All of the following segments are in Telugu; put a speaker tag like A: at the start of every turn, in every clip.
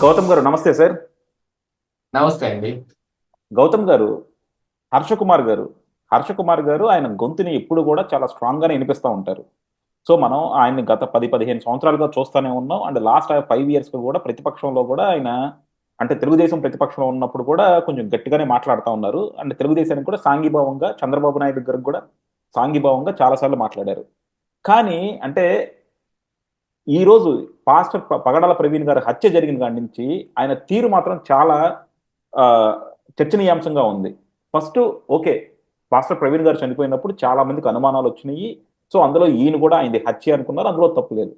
A: గౌతమ్ గారు నమస్తే సార్.
B: నమస్తే అండి.
A: గౌతమ్ గారు, హర్ష కుమార్ గారు ఆయన గొంతుని ఎప్పుడు కూడా చాలా స్ట్రాంగ్ గానే వినిపిస్తూ ఉంటారు. సో మనం ఆయన్ని గత 10-15 సంవత్సరాలుగా చూస్తూనే ఉన్నాం. అండ్ లాస్ట్ 5 ఇయర్స్ కూడా ప్రతిపక్షంలో కూడా ఆయన, అంటే తెలుగుదేశం ప్రతిపక్షంలో ఉన్నప్పుడు కూడా కొంచెం గట్టిగానే మాట్లాడుతూ ఉన్నారు. అండ్ తెలుగుదేశానికి కూడా సాంఘీభావంగా చంద్రబాబు నాయుడు గారికి కూడా సాంఘీభావంగా చాలాసార్లు మాట్లాడారు. కానీ అంటే ఈ రోజు పాస్టర్ పగడాల ప్రవీణ్ గారి హత్య జరిగిన కాడి నుంచి ఆయన తీరు మాత్రం చాలా ఆ, చర్చనీయాంశంగా ఉంది. ఫస్ట్ ఓకే, పాస్టర్ ప్రవీణ్ గారు చనిపోయినప్పుడు చాలా మందికి అనుమానాలు వచ్చినాయి. సో అందులో ఈయన కూడా ఆయనది హత్య అనుకున్నారు, అందులో తప్పు లేదు.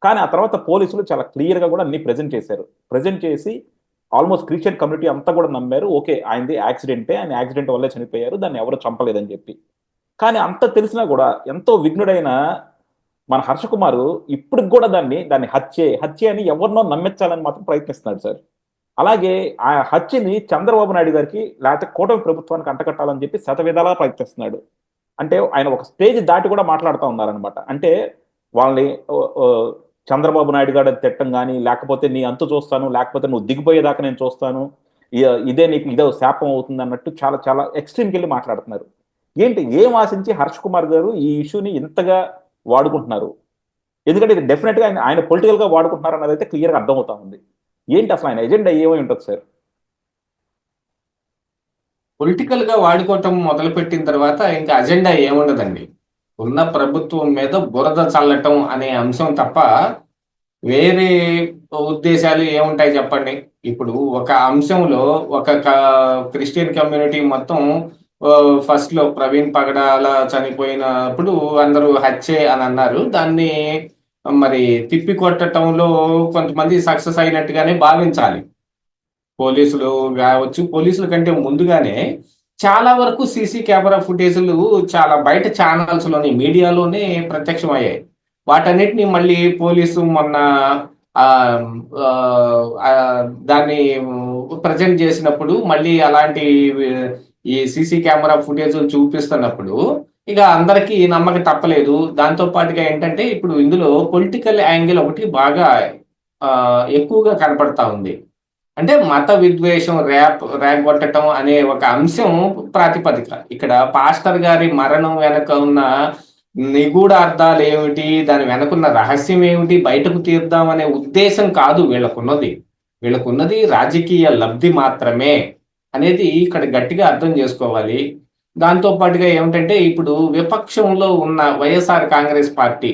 A: కానీ ఆ తర్వాత పోలీసులు చాలా క్లియర్ గా కూడా అన్ని ప్రెజెంట్ చేశారు. ప్రెజెంట్ చేసి ఆల్మోస్ట్ క్రిస్టియన్ కమ్యూనిటీ అంతా కూడా నమ్మారు, ఓకే ఆయనది యాక్సిడెంటే, ఆయన యాక్సిడెంట్ వల్లే చనిపోయారు, దాన్ని ఎవరు చంపలేదని చెప్పి. కానీ అంత తెలిసినా కూడా ఎంతో విఘ్నుడైన మన హర్ష కుమార్ ఇప్పటికి కూడా దాన్ని హత్యే హత్య అని ఎవరినో నమ్మించాలని మాత్రం ప్రయత్నిస్తున్నాడు సార్. అలాగే ఆ హత్యని చంద్రబాబు నాయుడు గారికి లేకపోతే కూటమి ప్రభుత్వానికి అంటకట్టాలని చెప్పి శతవిధాలా ప్రయత్నిస్తున్నాడు. అంటే ఆయన ఒక స్టేజ్ దాటి కూడా మాట్లాడుతూ ఉన్నారనమాట. అంటే వాళ్ళని ఓ, చంద్రబాబు నాయుడు గారు తిట్టం కానీ, లేకపోతే నీ అంతు చూస్తాను, లేకపోతే నువ్వు దిగిపోయేదాకా నేను చూస్తాను, ఇదే నీకు ఇదే శాపం అవుతుంది అన్నట్టు చాలా చాలా ఎక్స్ట్రీమ్కి వెళ్ళి మాట్లాడుతున్నారు. ఏంటి ఏం ఆశించి హర్ష్ కుమార్ గారు ఈ ఇష్యూని ఇంతగా వాడుకుంటున్నారు? ఎందుకంటే ఇది డెఫినెట్ గా ఆయన పొలిటికల్ గా వాడుకుంటున్నారు అన్నది అయితే క్లియర్ గా అర్థమవుతా ఉంది. ఏంటి అసలు ఆయన ఎజెండా ఏమై ఉంటుంది సార్?
B: పొలిటికల్ గా వాడుకోవటం మొదలుపెట్టిన తర్వాత ఇంకా అజెండా ఏముండదండి. ఉన్న ప్రభుత్వం మీద బురద చల్లటం అనే అంశం తప్ప వేరే ఉద్దేశాలు ఏముంటాయి చెప్పండి. ఇప్పుడు ఒక అంశంలో ఒక క్రిస్టియన్ కమ్యూనిటీ మొత్తం ఫస్ట్ లో ప్రవీణ్ పగడాల చనిపోయినప్పుడు అందరూ హత్యే అని అన్నారు. దాన్ని మరి తిప్పి కొట్టడంలో కొంతమంది సక్సెస్ అయినట్టుగానే భావించాలి. పోలీసులు కావచ్చు, పోలీసుల కంటే ముందుగానే చాలా వరకు సీసీ కెమెరా ఫుటేజ్లు చాలా బయట ఛానల్స్ లోని మీడియాలోనే ప్రత్యక్షం అయ్యాయి. వాటన్నిటిని మళ్ళీ పోలీసు మొన్న ఆ ఆ, ఆ, దాన్ని ప్రజెంట్ చేసినప్పుడు మళ్ళీ అలాంటి ఈ సీసీ కెమెరా ఫుటేజ్ చూపిస్తున్నప్పుడు ఇక అందరికీ నమ్మక తప్పలేదు. దాంతో పాటుగా ఏంటంటే ఇప్పుడు ఇందులో పొలిటికల్ యాంగిల్ ఒకటి బాగా ఆ, ఎక్కువగా కనపడతా ఉంది. అంటే మత విద్వేషం రేగొట్టడం అనే ఒక అంశం ప్రాతిపదిక. ఇక్కడ పాస్టర్ గారి మరణం వెనక ఉన్న నిగూఢ అర్థాలు ఏమిటి, దాని వెనకున్న రహస్యం ఏమిటి బయటకు తీద్దామనే ఉద్దేశం కాదు వీళ్ళకున్నది. వీళ్ళకున్నది రాజకీయ లబ్ధి మాత్రమే అనేది ఇక్కడ గట్టిగా అర్థం చేసుకోవాలి. దాంతో పాటుగా ఏమిటంటే ఇప్పుడు విపక్షంలో ఉన్న వైఎస్ఆర్ కాంగ్రెస్ పార్టీ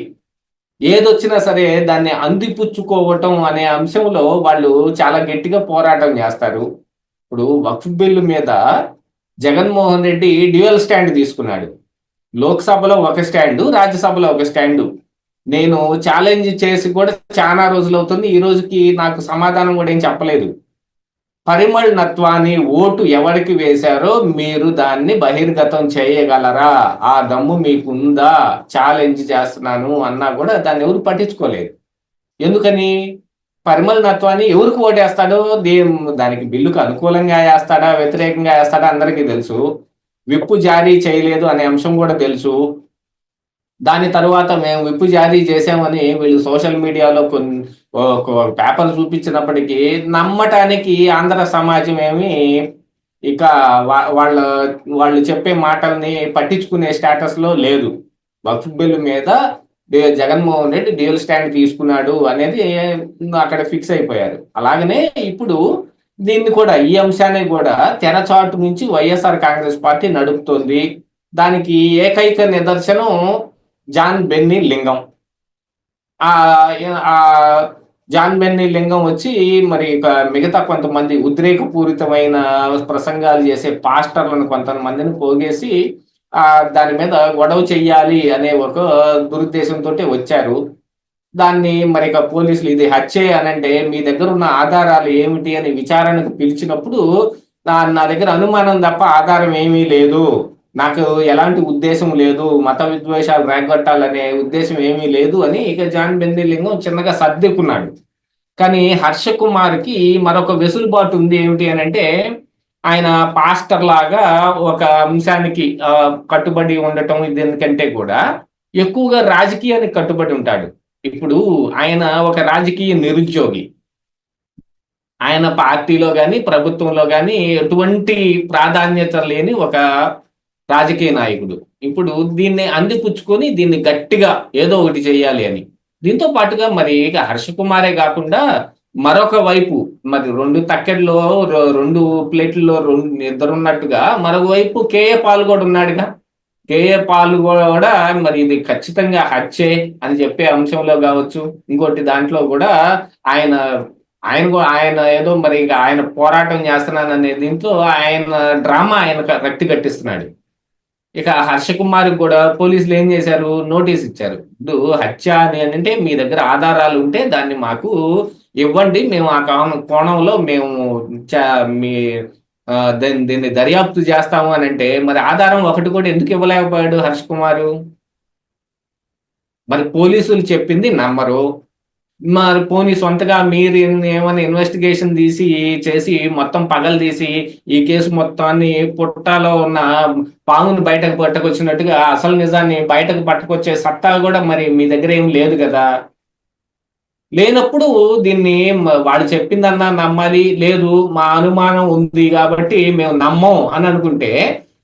B: ఏదొచ్చినా సరే దాన్ని అందిపుచ్చుకోవటం అనే అంశంలో వాళ్ళు చాలా గట్టిగా పోరాటం చేస్తారు. ఇప్పుడు వక్ఫ్ బిల్లు మీద జగన్మోహన్ రెడ్డి డ్యూయల్ స్టాండ్ తీసుకున్నాడు. లోక్సభలో ఒక స్టాండు, రాజ్యసభలో ఒక స్టాండు. నేను ఛాలెంజ్ చేసి కూడా చాలా రోజులు అవుతుంది, ఈ రోజుకి నాకు సమాధానం కూడా ఏం చెప్పలేదు. పరిమళ్ నత్వాని ఓటు ఎవరికి వేశారో మీరు దాన్ని బహిర్గతం చేయగలరా, ఆ దమ్ము మీకుందా, ఛాలెంజ్ చేస్తున్నాను అన్నా కూడా దాన్ని ఎవరు పట్టించుకోలేదు. ఎందుకని? పరిమళ్ నత్వాని ఎవరికి ఓటేస్తాడో, దానికి బిల్లుకు అనుకూలంగా వేస్తాడా వ్యతిరేకంగా వేస్తాడా అందరికీ తెలుసు. విప్పు జారీ చేయలేదు అనే అంశం కూడా తెలుసు. దాని తరువాత మేము విప్పు జారీ చేసామని వీళ్ళు సోషల్ మీడియాలో కొన్ని పేపర్ చూపించినప్పటికీ నమ్మటానికి ఆంధ్ర సమాజం ఏమి ఇక వాళ్ళ వాళ్ళు చెప్పే మాటల్ని పట్టించుకునే స్టేటస్ లో లేదు. వక్ఫ్ బిల్లు మీద జగన్మోహన్ రెడ్డి డ్యూయల్ స్టాండ్ తీసుకున్నాడు అనేది అక్కడ ఫిక్స్ అయిపోయారు. అలాగనే ఇప్పుడు దీన్ని కూడా, ఈ అంశాన్ని కూడా తెరచాటు నుంచి వైఎస్ఆర్ కాంగ్రెస్ పార్టీ నడుపుతోంది. దానికి ఏకైక నిదర్శనం జాన్ బెన్నీ లింగం. ఆ ఆ జాన్ బెన్నీ లింగం వచ్చి మరి మిగతా కొంతమంది ఉద్రేకపూరితమైన ప్రసంగాలు చేసే పాస్టర్లను కొంతమందిని పోగేసి ఆ దాని మీద గొడవ చెయ్యాలి అనే ఒక దురుద్దేశంతో వచ్చారు. దాన్ని మరి పోలీసులు ఇది హత్యే అని అంటే మీ దగ్గర ఉన్న ఆధారాలు ఏమిటి అని విచారణకు పిలిచినప్పుడు నా దగ్గర అనుమానం తప్ప ఆధారం ఏమీ లేదు, నాకు ఎలాంటి ఉద్దేశం లేదు, మత విద్వేషాలు రేగొట్టాలనే ఉద్దేశం ఏమీ లేదు అని ఇక జాన్ బెందిలింగం చిన్నగా సర్దుకున్నాడు. కానీ హర్ష కుమార్కి మరొక వెసులుబాటు ఉంది. ఏమిటి అని అంటే ఆయన పాస్టర్ లాగా ఒక అంశానికి కట్టుబడి ఉండటం, దీనికంటే కూడా ఎక్కువగా రాజకీయానికి కట్టుబడి ఉంటాడు. ఇప్పుడు ఆయన ఒక రాజకీయ నిరుద్యోగి. ఆయన పార్టీలో కానీ ప్రభుత్వంలో కానీ ఎటువంటి ప్రాధాన్యత లేని ఒక రాజకీయ నాయకుడు. ఇప్పుడు దీన్ని అందిపుచ్చుకొని దీన్ని గట్టిగా ఏదో ఒకటి చేయాలి అని. దీంతో పాటుగా మరి ఇక హర్ష కుమారే కాకుండా మరొక వైపు మరి 2 తక్కెడలో 2 ప్లేట్లలో ఇద్దరున్నట్టుగా మరొక వైపు కేఏ పాల్ కూడా ఉన్నాడుగా. కేఏ పాల్ కూడా మరి ఇది ఖచ్చితంగా హత్యే అని చెప్పే అంశంలో కావచ్చు, ఇంకోటి దాంట్లో కూడా ఆయన ఆయన ఏదో మరి ఇక ఆయన పోరాటం చేస్తున్నాననే దీంట్లో ఆయన డ్రామా ఆయన రక్తి కట్టిస్తున్నాడు. ఇక హర్ష కుమార్ కూడా పోలీసులు ఏం చేశారు, నోటీస్ ఇచ్చారు. ఇప్పుడు హత్య అని అంటే మీ దగ్గర ఆధారాలు ఉంటే దాన్ని మాకు ఇవ్వండి, మేము ఆ కోణంలో మేము మీ దీన్ని దర్యాప్తు చేస్తాము అని అంటే, మరి ఆధారం ఒకటి కూడా ఎందుకు ఇవ్వలేకపోయాడు హర్ష కుమారు? మరి పోలీసులు చెప్పింది నమ్మరు, మరి పోనీ సొంతగా మీరు ఏమైనా ఇన్వెస్టిగేషన్ చేసి మొత్తం పగలు తీసి ఈ కేసు మొత్తాన్ని పుట్టలో ఉన్న పాముని బయటకు పట్టుకొచ్చినట్టుగా అసలు నిజాన్ని బయటకు పట్టుకొచ్చే సత్తా కూడా మరి మీ దగ్గర ఏం లేదు కదా. లేనప్పుడు దీన్ని వాడు చెప్పిందన్నా నమ్మాలి, లేదు మా అనుమానం ఉంది కాబట్టి మేము నమ్మం అని అనుకుంటే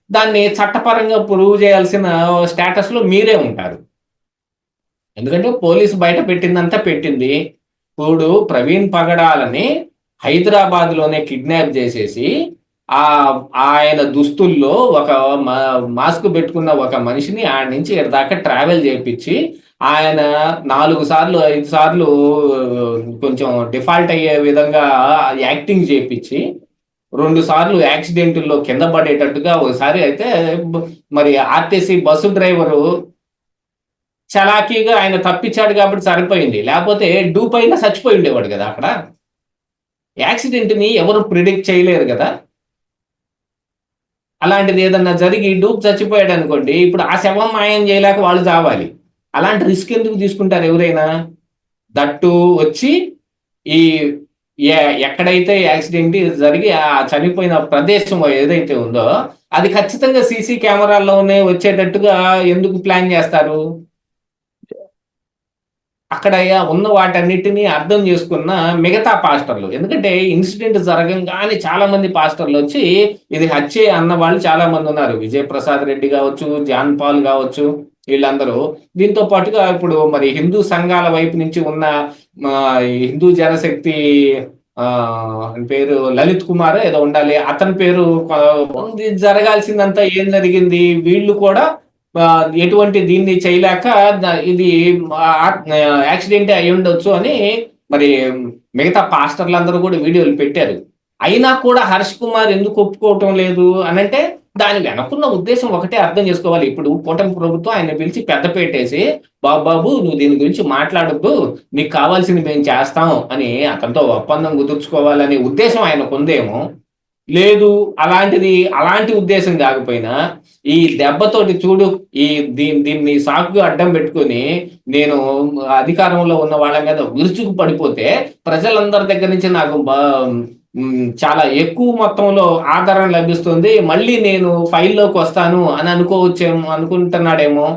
B: దాన్ని చట్టపరంగా ప్రూవ్ చేయాల్సిన స్టేటస్ లో మీరే ఉంటారు. ఎందుకంటే పోలీసు బయట పెట్టిందంతా పెట్టింది. ఇప్పుడు ప్రవీణ్ పగడాలని హైదరాబాద్ లోనే కిడ్నాప్ చేసేసి ఆయన దుస్తుల్లో ఒక మాస్క్ పెట్టుకున్న ఒక మనిషిని ఆడ నుంచి ఇక్కడ దాకా ట్రావెల్ చేయించి ఆయన 4 సార్లు 5 సార్లు కొంచెం డిఫాల్ట్ అయ్యే విధంగా యాక్టింగ్ చేయించి 2 సార్లు యాక్సిడెంట్లో కింద పడేటట్టుగా, ఒకసారి అయితే మరి ఆర్టీసీ బస్సు డ్రైవరు చలాకీగా ఆయన తప్పించాడు కాబట్టి సరిపోయింది, లేకపోతే డూప్ అయినా చచ్చిపోయి ఉండేవాడు కదా. అక్కడ యాక్సిడెంట్ ని ఎవరు ప్రిడిక్ట్ చేయలేరు కదా. అలాంటిది ఏదన్నా జరిగి డూప్ చచ్చిపోయాడు అనుకోండి, ఇప్పుడు ఆ శవం మాయం చేయలేక వాళ్ళు చావాలి. అలాంటి రిస్క్ ఎందుకు తీసుకుంటారు ఎవరైనా? దట్టు వచ్చి ఈ ఎక్కడైతే యాక్సిడెంట్ జరిగి ఆ చనిపోయిన ప్రదేశం ఏదైతే ఉందో అది ఖచ్చితంగా సీసీ కెమెరాల్లోనే వచ్చేటట్టుగా ఎందుకు ప్లాన్ చేస్తారు? అక్కడ ఉన్న వాటన్నిటిని అర్థం చేసుకున్న మిగతా పాస్టర్లు, ఎందుకంటే ఇన్సిడెంట్ జరగంగానే చాలా మంది పాస్టర్లు వచ్చి ఇది హత్యే అన్న వాళ్ళు చాలా మంది ఉన్నారు. విజయ్ ప్రసాద్ రెడ్డి కావచ్చు, జాన్ పాల్ కావచ్చు, వీళ్ళందరూ. దీంతో పాటుగా ఇప్పుడు మరి హిందూ సంఘాల వైపు నుంచి ఉన్న హిందూ జనశక్తి పేరు లలిత్ కుమార్ ఏదో ఉండాలి, అతని పేరు జరగాల్సిందంతా ఏం జరిగింది, వీళ్ళు కూడా ఎటువంటి దీన్ని చేయలేక ఇది యాక్సిడెంట్ అయి ఉండొచ్చు అని మరి మిగతా పాస్టర్లందరూ కూడా వీడియోలు పెట్టారు. అయినా కూడా హర్ష్ కుమార్ ఎందుకు ఒప్పుకోవటం లేదు అనంటే దాని వెనకున్న ఉద్దేశం ఒకటే అర్థం చేసుకోవాలి. ఇప్పుడు కూటమి ప్రభుత్వం ఆయన పిలిచి పెద్ద పెట్టేసి బాబు నువ్వు దీని గురించి మాట్లాడద్దు, నీకు కావాల్సింది మేము చేస్తాం అని అతనితో ఒప్పందం కుదుర్చుకోవాలనే ఉద్దేశం ఆయనకు ఉందేమో. లేదు, అలాంటి ఉద్దేశం కాకపోయినా ఈ దెబ్బతోటి చూడు, దీన్ని సాకుగా అడ్డం పెట్టుకుని నేను అధికారంలో ఉన్న వాళ్ళ మీద విరుచుకు పడిపోతే ప్రజలందరి దగ్గర నుంచి నాకు చాలా ఎక్కువ మొత్తంలో ఆదరణ లభిస్తుంది, మళ్ళీ నేను ఫైల్లోకి వస్తాను అని అనుకుంటున్నాడేమో.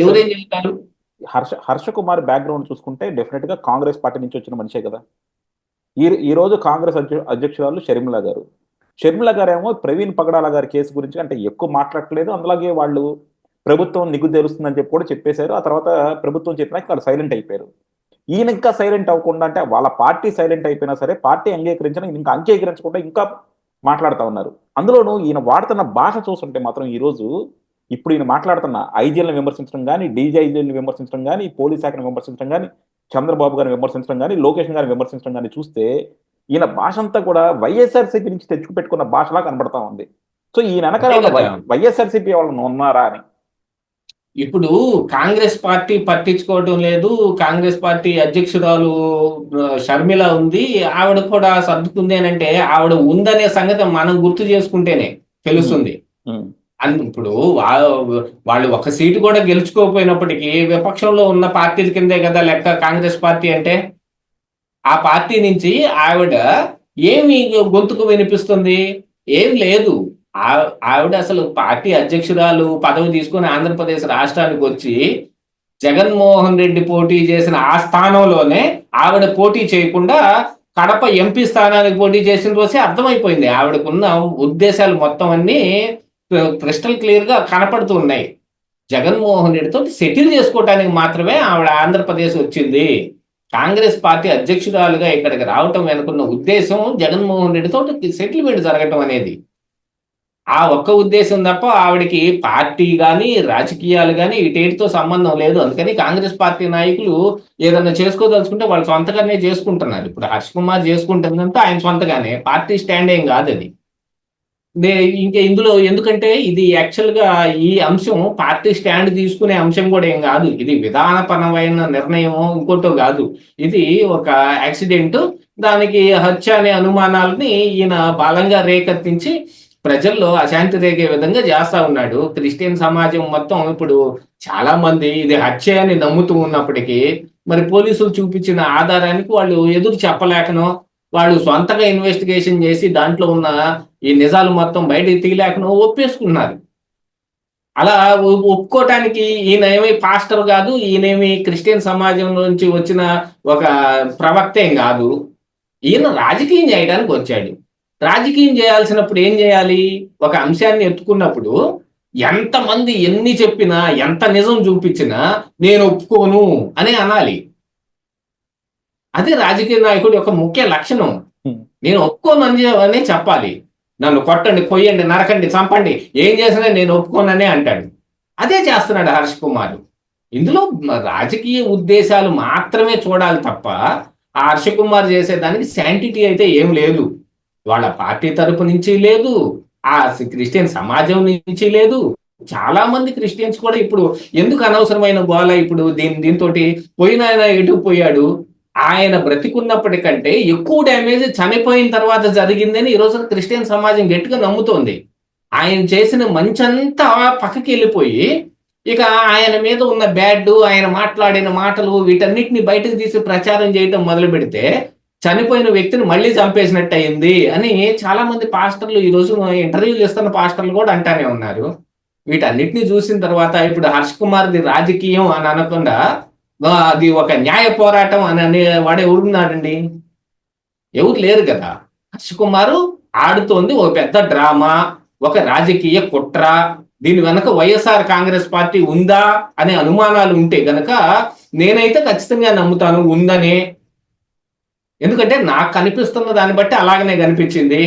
B: ఎవరేం చెప్తారు?
A: హర్ష కుమార్ బ్యాక్గ్రౌండ్ చూసుకుంటే డెఫినెట్ గా కాంగ్రెస్ పార్టీ నుంచి వచ్చిన మనిషే కదా. ఈ రోజు కాంగ్రెస్ అధ్యక్షురాలు షర్మిల గారేమో ప్రవీణ్ పగడాల గారి కేసు గురించి అంటే ఎక్కువ మాట్లాడలేదు. అందులాగే వాళ్ళు ప్రభుత్వం నిగ్గు తెలుస్తుందని చెప్పి కూడా చెప్పేశారు. ఆ తర్వాత ప్రభుత్వం చెప్పినాక వాళ్ళు సైలెంట్ అయిపోయారు. ఈయన ఇంకా సైలెంట్ అవ్వకుండా, అంటే వాళ్ళ పార్టీ సైలెంట్ అయిపోయినా సరే పార్టీ అంగీకరించిన ఇంకా అంగీకరించకుండా ఇంకా మాట్లాడుతూ ఉన్నారు. అందులోనూ ఈయన వాడుతున్న భాష చూస్తుంటే మాత్రం ఈరోజు ఇప్పుడు ఈయన మాట్లాడుతున్న ఐజీలను విమర్శించడం కానీ, డీజీఐజీలను విమర్శించడం కానీ, పోలీస్ శాఖను విమర్శించడం కానీ, చంద్రబాబు గారిని విమర్శించడం కానీ, లోకేష్ గారిని విమర్శించడం కానీ చూస్తే ఈయన భాష అంతా కూడా వైఎస్ఆర్సీపీ నుంచి తెచ్చుకు పెట్టుకున్న భాషలా కనబడతా ఉంది. సో ఈయన వెనకాల వైఎస్ఆర్సీపీ వాళ్ళు ఉన్నారా అని.
B: ఇప్పుడు కాంగ్రెస్ పార్టీ పట్టించుకోవడం లేదు. కాంగ్రెస్ పార్టీ అధ్యక్షురాలు షర్మిల ఉంది, ఆవిడ కూడా సర్దుకుంది అని అంటే ఆవిడ ఉందనే సంగతి మనం గుర్తు చేసుకుంటేనే తెలుస్తుంది. ఇప్పుడు వాళ్ళు ఒక సీటు కూడా గెలుచుకోకపోయినప్పటికీ విపక్షంలో ఉన్న పార్టీల కిందే కదా లెక్క కాంగ్రెస్ పార్టీ అంటే. ఆ పార్టీ నుంచి ఆవిడ ఏమి గొంతుకు వినిపిస్తుంది? ఏం లేదు. ఆవిడ అసలు పార్టీ అధ్యక్షురాలు పదవి తీసుకుని ఆంధ్రప్రదేశ్ రాష్ట్రానికి వచ్చి జగన్మోహన్ రెడ్డి పోటీ చేసిన ఆ స్థానంలోనే ఆవిడ పోటీ చేయకుండా కడప ఎంపీ స్థానానికి పోటీ చేసిన రోజే అర్థమైపోయింది ఆవిడకున్న ఉద్దేశాలు మొత్తం అన్ని క్రిస్టల్ క్లియర్ గా కనపడుతూ ఉన్నాయి. జగన్మోహన్ రెడ్డితో సెటిల్ చేసుకోవడానికి మాత్రమే ఆవిడ ఆంధ్రప్రదేశ్ వచ్చింది. కాంగ్రెస్ పార్టీ అధ్యక్షురాలుగా ఇక్కడికి రావటం వెనుకున్న ఉద్దేశం జగన్మోహన్ రెడ్డితో సెటిల్మెంట్ జరగటం అనేది. ఆ ఒక్క ఉద్దేశం తప్ప ఆవిడకి పార్టీ కానీ రాజకీయాలు కానీ ఇటేటితో సంబంధం లేదు. అందుకని కాంగ్రెస్ పార్టీ నాయకులు ఏదన్నా చేసుకోదలుచుకుంటే వాళ్ళు సొంతగానే చేసుకుంటున్నారు. ఇప్పుడు హర్ష్ కుమార్ చేసుకుంటుందంటే ఆయన సొంతగానే, పార్టీ స్టాండ్ ఏం కాదు అది. ఇంకా ఇందులో ఎందుకంటే ఇది యాక్చువల్ గా ఈ అంశం పార్టీ స్టాండ్ తీసుకునే అంశం కూడా ఏం కాదు. ఇది విధానపరమైన నిర్ణయం ఇంకోటో కాదు. ఇది ఒక యాక్సిడెంట్. దానికి హత్య అనే అనుమానాలని ఈయన బలంగా రేకెత్తించి ప్రజల్లో అశాంతి రేగే విధంగా చేస్తా ఉన్నాడు. క్రిస్టియన్ సమాజం మొత్తం ఇప్పుడు చాలా మంది ఇది హత్య అని నమ్ముతూ ఉన్నప్పటికీ మరి పోలీసులు చూపించిన ఆధారానికి వాళ్ళు ఎదురు చెప్పలేకనో, వాళ్ళు సొంతగా ఇన్వెస్టిగేషన్ చేసి దాంట్లో ఉన్న ఈ నిజాలు మొత్తం బయటికి తీయలేకనో ఒప్పేసుకున్నారు. అలా ఒప్పుకోవటానికి ఈయన ఏమి పాస్టర్ కాదు, ఈయనేమి క్రిస్టియన్ సమాజం నుంచి వచ్చిన ఒక ప్రవక్త ఏం కాదు. ఈయన రాజకీయం చేయడానికి వచ్చాడు. రాజకీయం చేయాల్సినప్పుడు ఏం చేయాలి? ఒక అంశాన్ని ఎత్తుకున్నప్పుడు ఎంతమంది ఎన్ని చెప్పినా, ఎంత నిజం చూపించినా నేను ఒప్పుకోను అని అనాలి. అదే రాజకీయ నాయకుడి యొక్క ముఖ్య లక్షణం. నేను ఒప్పుకోను అని చెప్పాలి. నన్ను కొట్టండి, కొయ్యండి, నరకండి, చంపండి, ఏం చేసినా నేను ఒప్పుకోననే అంటాడు. అదే చేస్తున్నాడు హర్ష్ కుమార్. ఇందులో రాజకీయ ఉద్దేశాలు మాత్రమే చూడాలి తప్ప ఆ హర్ష కుమార్ చేసేదానికి శాంటిటీ అయితే ఏం లేదు. వాళ్ళ పార్టీ తరపు నుంచి లేదు, ఆ క్రిస్టియన్ సమాజం నుంచి లేదు. చాలా మంది క్రిస్టియన్స్ కూడా ఇప్పుడు ఎందుకు అనవసరమైన గోల, ఇప్పుడు దీంతో పోయిన ఆయన ఎటు పోయాడు? ఆయన బ్రతికున్నప్పటికంటే ఎక్కువ డ్యామేజ్ చనిపోయిన తర్వాత జరిగిందని ఈరోజు క్రిస్టియన్ సమాజం గట్టిగా నమ్ముతోంది. ఆయన చేసిన మంచంతా పక్కకి వెళ్ళిపోయి ఇక ఆయన మీద ఉన్న బ్యాడ్, ఆయన మాట్లాడిన మాటలు వీటన్నిటిని బయటకు తీసి ప్రచారం చేయడం మొదలు పెడితే చనిపోయిన వ్యక్తిని మళ్ళీ చంపేసినట్టు అయింది అని చాలా మంది పాస్టర్లు ఈ రోజు ఇంటర్వ్యూలు ఇస్తున్న పాస్టర్లు కూడా అంటానే ఉన్నారు. వీటన్నిటిని చూసిన తర్వాత ఇప్పుడు హర్ష్ కుమార్ది రాజకీయం అని అనకుండా అది ఒక న్యాయ పోరాటం అని అనే వాడు ఎవరున్నాడండి? ఎవరు లేరు కదా. హర్ష్ కుమారు ఆడుతోంది ఒక పెద్ద డ్రామా, ఒక రాజకీయ కుట్ర. దీని వెనక వైఎస్ఆర్ కాంగ్రెస్ పార్టీ ఉందా అనే అనుమానాలు ఉంటే గనక నేనైతే ఖచ్చితంగా నమ్ముతాను ఉందనే. ఎందుకంటే నాకు కనిపిస్తున్న దాన్ని బట్టి అలాగనే కనిపించింది.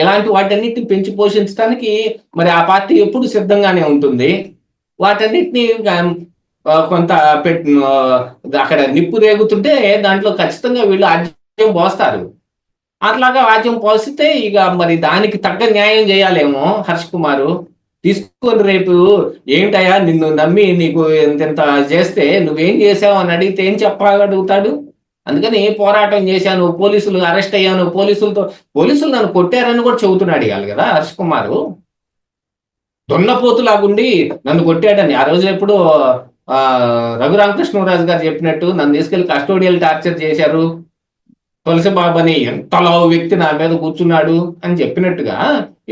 B: ఇలాంటి వాటన్నిటిని పెంచి పోషించడానికి మరి ఆ పార్టీ ఎప్పుడు సిద్ధంగానే ఉంటుంది. వాటన్నిటిని కొంత అక్కడ నిప్పు రేగుతుంటే దాంట్లో ఖచ్చితంగా వీళ్ళు ఆజ్యం పోస్తారు. అట్లాగా ఆజ్యం పోస్తే ఇక మరి దానికి తగ్గ న్యాయం చేయాలేమో హర్ష్ కుమారు. తీసుకొని రేపు ఏంటయ్యా నిన్ను నమ్మి నీకు ఇంత చేస్తే నువ్వేం చేసావు అని అడిగితే ఏం చెప్పగలుగుతాడు? అందుకని పోరాటం చేశాను, పోలీసులు అరెస్ట్ అయ్యాను, పోలీసులు నన్ను కొట్టారని కూడా చెబుతున్నాడు ఇవాళ కదా హర్ష్ కుమారు. దొన్నపోతులాగుండి నన్ను కొట్టాడని ఆ రోజు ఎప్పుడు రఘురామకృష్ణరాజు గారు చెప్పినట్టు నన్ను తీసుకెళ్లి కస్టోడియల్ టార్చర్ చేశారు, తులసిబాబు అని ఎంతలో వ్యక్తి నా మీద కూర్చున్నాడు అని చెప్పినట్టుగా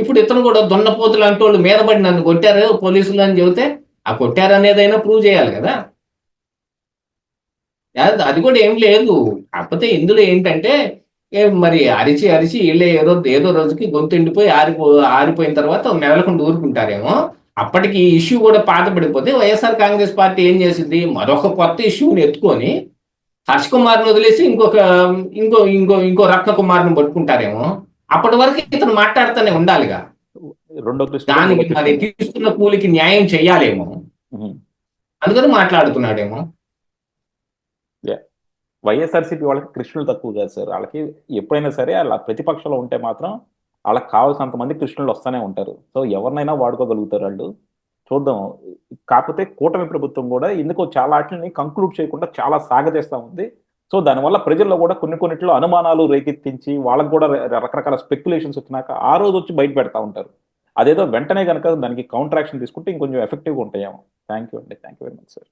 B: ఇప్పుడు ఇతను కూడా దొన్నపోతులు అంటే వాళ్ళు మీద పడి నన్ను కొట్టారు పోలీసులు అని చెబితే ఆ కొట్టారు అనేదైనా ప్రూవ్ చేయాలి కదా. అది కూడా ఏం లేదు. కాకపోతే ఇందులో ఏంటంటే మరి అరిచి అరిచి వీళ్ళే ఏదో రోజుకి గొంతు ఎండిపోయి ఆరిపోయిన తర్వాత మెదలకుండా ఊరుకుంటారేమో. అప్పటికి ఈ ఇష్యూ కూడా పాత పడిపోతే వైఎస్ఆర్ కాంగ్రెస్ పార్టీ ఏం చేసింది, మరొక కొత్త ఇష్యూని ఎత్తుకొని హర్ష్ కుమార్ని వదిలేసి ఇంకో ఇంకో ఇంకో రత్న కుమార్ని పట్టుకుంటారేమో. అప్పటి వరకు ఇతను మాట్లాడుతూనే ఉండాలిగా. దానికి మరి తీసుకున్న కూలికి న్యాయం చెయ్యాలేమో, అందుకని మాట్లాడుతున్నాడేమో.
A: వైఎస్ఆర్సీపీ వాళ్ళకి కృష్ణులు తక్కువ కాదు సార్. వాళ్ళకి ఎప్పుడైనా సరే వాళ్ళ ప్రతిపక్షంలో ఉంటే మాత్రం వాళ్ళకి కావాల్సినంత మంది కృష్ణులు వస్తూనే ఉంటారు. సో ఎవరినైనా వాడుకోగలుగుతారు వాళ్ళు. చూద్దాం. కాకపోతే కూటమి ప్రభుత్వం కూడా ఎందుకో చాలా వాటిని కంక్లూడ్ చేయకుండా చాలా సాగతీస్తూ ఉంది. సో దానివల్ల ప్రజల్లో కూడా కొన్నిట్లో అనుమానాలు రేకెత్తించి వాళ్ళకు కూడా రకరకాల స్పెక్యులేషన్స్ వచ్చినాక ఆ రోజు వచ్చి బయట పెడతా ఉంటారు. అదేదో వెంటనే కనుక దానికి కౌంటర్ యాక్షన్ తీసుకుంటే ఇంకొంచెం ఎఫెక్టివ్గా ఉంటాయేమో. థ్యాంక్ యూ అండి. Thank you very much sir.